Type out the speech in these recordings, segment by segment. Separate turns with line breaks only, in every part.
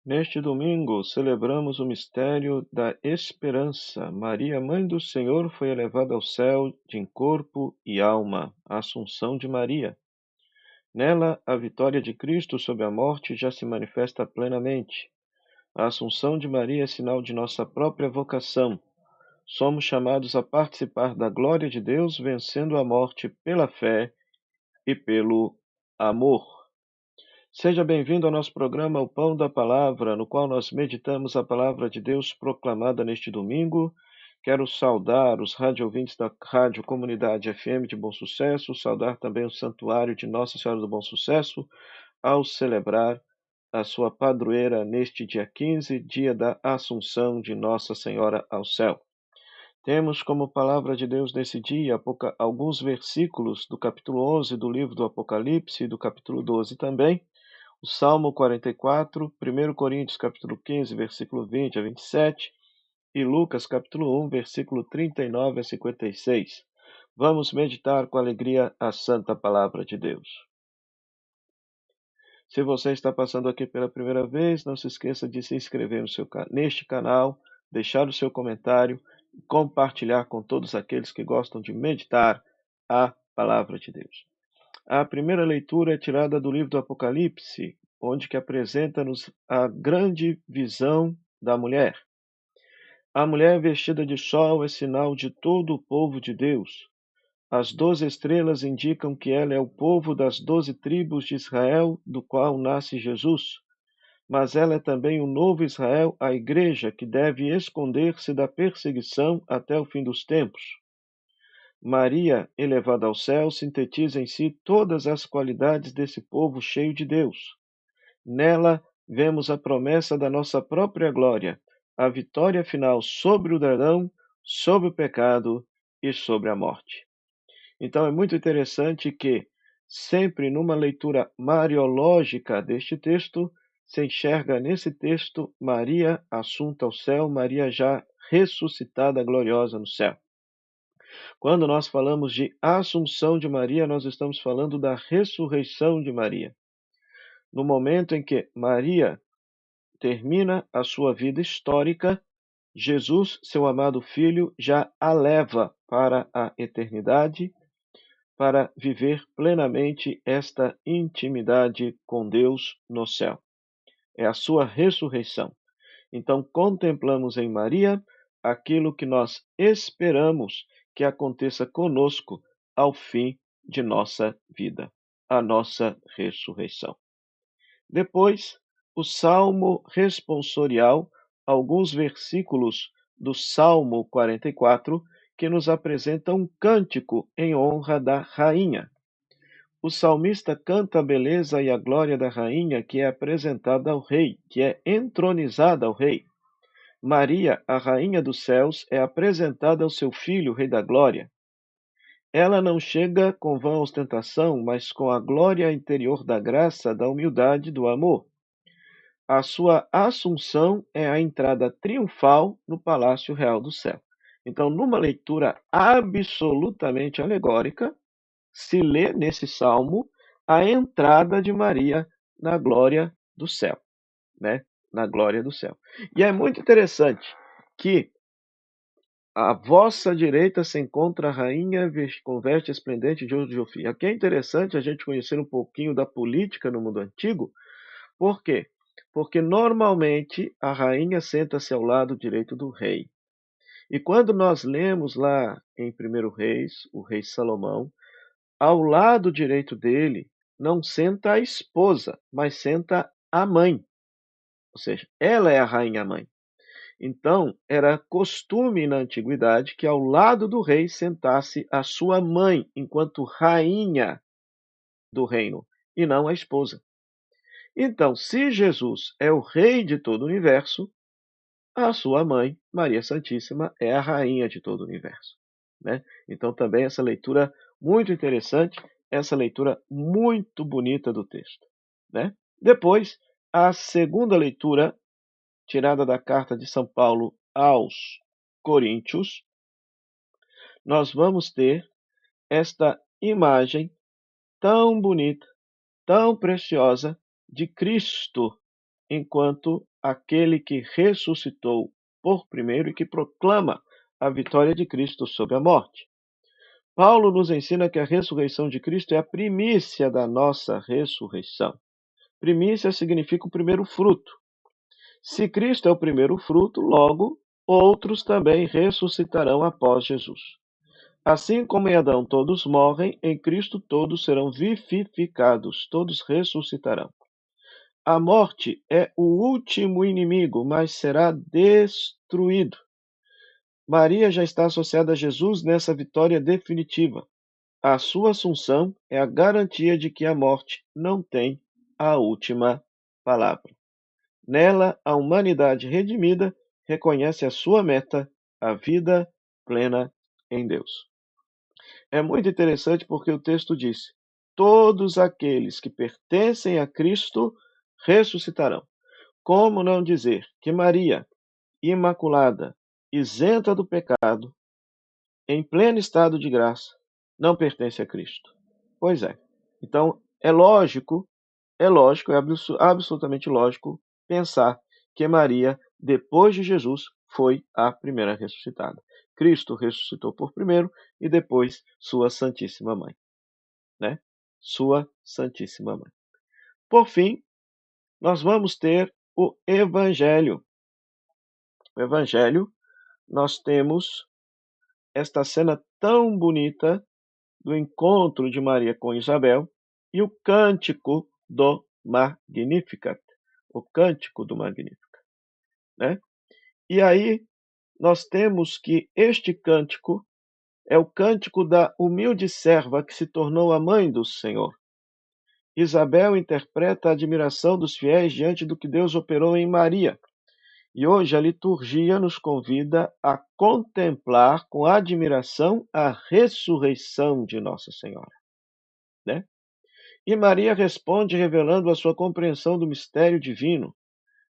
Neste domingo, celebramos o mistério da esperança. Maria, Mãe do Senhor, foi elevada ao céu em corpo e alma, a Assunção de Maria. Nela, a vitória de Cristo sobre a morte já se manifesta plenamente. A Assunção de Maria é sinal de nossa própria vocação. Somos chamados a participar da glória de Deus, vencendo a morte pela fé e pelo amor. Seja bem-vindo ao nosso programa O Pão da Palavra, no qual nós meditamos a palavra de Deus proclamada neste domingo. Quero saudar os rádio-ouvintes da Rádio Comunidade FM de Bom Sucesso, saudar também o Santuário de Nossa Senhora do Bom Sucesso, ao celebrar a sua padroeira neste dia 15, dia da Assunção de Nossa Senhora ao céu. Temos como palavra de Deus nesse dia alguns versículos do capítulo 11 do livro do Apocalipse e do capítulo 12 também, o Salmo 44, 1 Coríntios capítulo 15, versículo 20 a 27 e Lucas capítulo 1, versículo 39 a 56. Vamos meditar com alegria a santa palavra de Deus. Se você está passando aqui pela primeira vez, não se esqueça de se inscrever neste canal, deixar o seu comentário e compartilhar com todos aqueles que gostam de meditar a palavra de Deus. A primeira leitura é tirada do livro do Apocalipse, onde que apresenta-nos a grande visão da mulher. A mulher vestida de sol é sinal de todo o povo de Deus. As 12 estrelas indicam que ela é o povo das 12 tribos de Israel, do qual nasce Jesus. Mas ela é também o novo Israel, a igreja, que deve esconder-se da perseguição até o fim dos tempos. Maria, elevada ao céu, sintetiza em si todas as qualidades desse povo cheio de Deus. Nela, vemos a promessa da nossa própria glória, a vitória final sobre o dragão, sobre o pecado e sobre a morte. Então, é muito interessante que, sempre numa leitura mariológica deste texto, se enxerga nesse texto Maria assunta ao céu, Maria já ressuscitada gloriosa no céu. Quando nós falamos de Assunção de Maria, nós estamos falando da ressurreição de Maria. No momento em que Maria termina a sua vida histórica, Jesus, seu amado Filho, já a leva para a eternidade, para viver plenamente esta intimidade com Deus no céu. É a sua ressurreição. Então, contemplamos em Maria aquilo que nós esperamos que aconteça conosco ao fim de nossa vida, a nossa ressurreição. Depois, o Salmo responsorial, alguns versículos do Salmo 44, que nos apresenta um cântico em honra da rainha. O salmista canta a beleza e a glória da rainha que é apresentada ao rei, que é entronizada ao rei. Maria, a rainha dos céus, é apresentada ao seu filho, rei da glória. Ela não chega com vã ostentação, mas com a glória interior da graça, da humildade, do amor. A sua assunção é a entrada triunfal no palácio real do céu. Então, numa leitura absolutamente alegórica, se lê nesse salmo a entrada de Maria na glória do céu, né? Na glória do céu. E é muito interessante que à vossa direita se encontra a rainha com veste esplendente de ouro de Ofir. Aqui é interessante a gente conhecer um pouquinho da política no mundo antigo. Por quê? Porque normalmente a rainha senta-se ao lado direito do rei. E quando nós lemos lá em 1 Reis, o rei Salomão, ao lado direito dele não senta a esposa, mas senta a mãe. Ou seja, ela é a rainha-mãe. Então, era costume na antiguidade que ao lado do rei sentasse a sua mãe, enquanto rainha do reino, e não a esposa. Então, se Jesus é o rei de todo o universo, a sua mãe, Maria Santíssima, é a rainha de todo o universo, né? Então, também essa leitura muito interessante, essa leitura muito bonita do texto, né? Depois, a segunda leitura, tirada da carta de São Paulo aos Coríntios, nós vamos ter esta imagem tão bonita, tão preciosa de Cristo enquanto aquele que ressuscitou por primeiro e que proclama a vitória de Cristo sobre a morte. Paulo nos ensina que a ressurreição de Cristo é a primícia da nossa ressurreição. Primícia significa o primeiro fruto. Se Cristo é o primeiro fruto, logo outros também ressuscitarão após Jesus. Assim como em Adão todos morrem, em Cristo todos serão vivificados, todos ressuscitarão. A morte é o último inimigo, mas será destruído. Maria já está associada a Jesus nessa vitória definitiva. A sua assunção é a garantia de que a morte não tem a última palavra. Nela, a humanidade redimida reconhece a sua meta, a vida plena em Deus. É muito interessante porque o texto diz: todos aqueles que pertencem a Cristo ressuscitarão. Como não dizer que Maria, imaculada, isenta do pecado, em pleno estado de graça, não pertence a Cristo? Pois é. Então, é lógico, é absolutamente lógico pensar que Maria, depois de Jesus, foi a primeira ressuscitada. Cristo ressuscitou por primeiro e depois sua Santíssima Mãe, né? Sua Santíssima Mãe. Por fim, nós vamos ter o Evangelho. O Evangelho, nós temos esta cena tão bonita do encontro de Maria com Isabel e o cântico do Magnificat, o cântico do Magnificat, né? E aí nós temos que este cântico é o cântico da humilde serva que se tornou a mãe do Senhor. Isabel interpreta a admiração dos fiéis diante do que Deus operou em Maria. E hoje a liturgia nos convida a contemplar com admiração a ressurreição de Nossa Senhora, né? E Maria responde revelando a sua compreensão do mistério divino.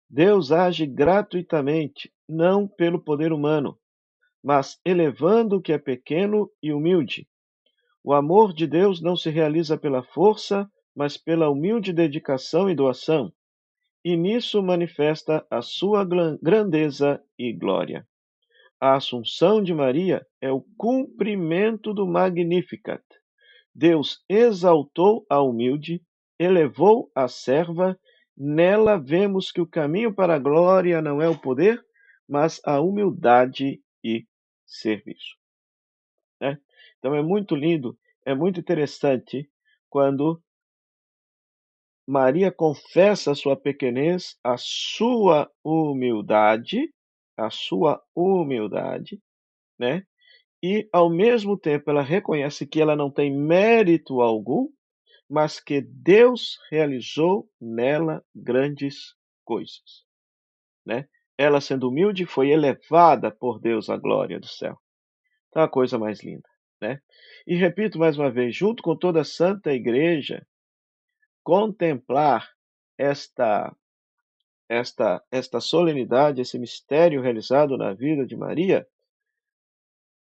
Deus age gratuitamente, não pelo poder humano, mas elevando o que é pequeno e humilde. O amor de Deus não se realiza pela força, mas pela humilde dedicação e doação, e nisso manifesta a sua grandeza e glória. A Assunção de Maria é o cumprimento do Magnificat. Deus exaltou a humilde, elevou a serva, nela vemos que o caminho para a glória não é o poder, mas a humildade e serviço, né? Então é muito lindo, é muito interessante quando Maria confessa a sua pequenez, a sua humildade, né? E ao mesmo tempo ela reconhece que ela não tem mérito algum, mas que Deus realizou nela grandes coisas, né? Ela, sendo humilde, foi elevada por Deus à glória do céu. Então, a coisa mais linda, né? E repito mais uma vez, junto com toda a Santa Igreja, contemplar esta esta solenidade, esse mistério realizado na vida de Maria,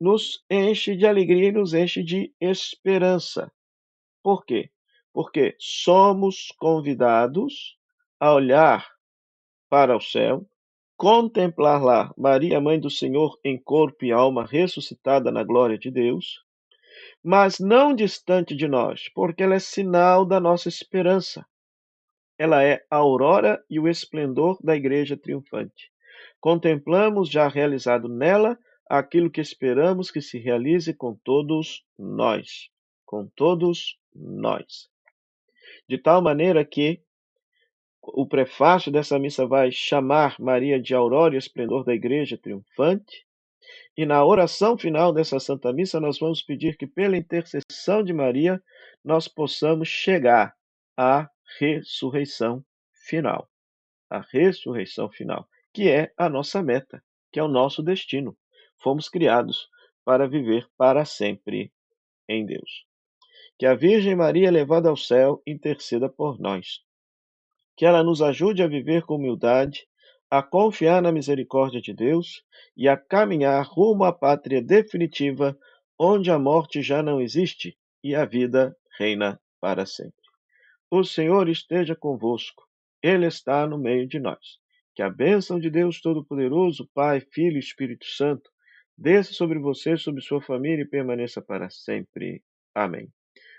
nos enche de alegria e nos enche de esperança. Por quê? Porque somos convidados a olhar para o céu, contemplar lá Maria, Mãe do Senhor, em corpo e alma, ressuscitada na glória de Deus, mas não distante de nós, porque ela é sinal da nossa esperança. Ela é a aurora e o esplendor da Igreja triunfante. Contemplamos já realizado nela aquilo que esperamos que se realize com todos nós. Com todos nós. De tal maneira que o prefácio dessa missa vai chamar Maria de aurora e esplendor da Igreja triunfante. E na oração final dessa Santa Missa, nós vamos pedir que, pela intercessão de Maria, nós possamos chegar à ressurreição final. A ressurreição final, que é a nossa meta, que é o nosso destino. Fomos criados para viver para sempre em Deus. Que a Virgem Maria, elevada ao céu, interceda por nós. Que ela nos ajude a viver com humildade, a confiar na misericórdia de Deus e a caminhar rumo à pátria definitiva, onde a morte já não existe e a vida reina para sempre. O Senhor esteja convosco. Ele está no meio de nós. Que a bênção de Deus Todo-Poderoso, Pai, Filho e Espírito Santo, desça sobre você, sobre sua família e permaneça para sempre. Amém.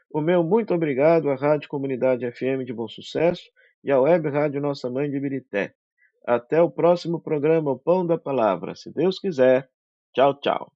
O meu muito obrigado à Rádio Comunidade FM de Bom Sucesso e à Web Rádio Nossa Mãe de Ibirité. Até o próximo programa, O Pão da Palavra. Se Deus quiser. Tchau, tchau.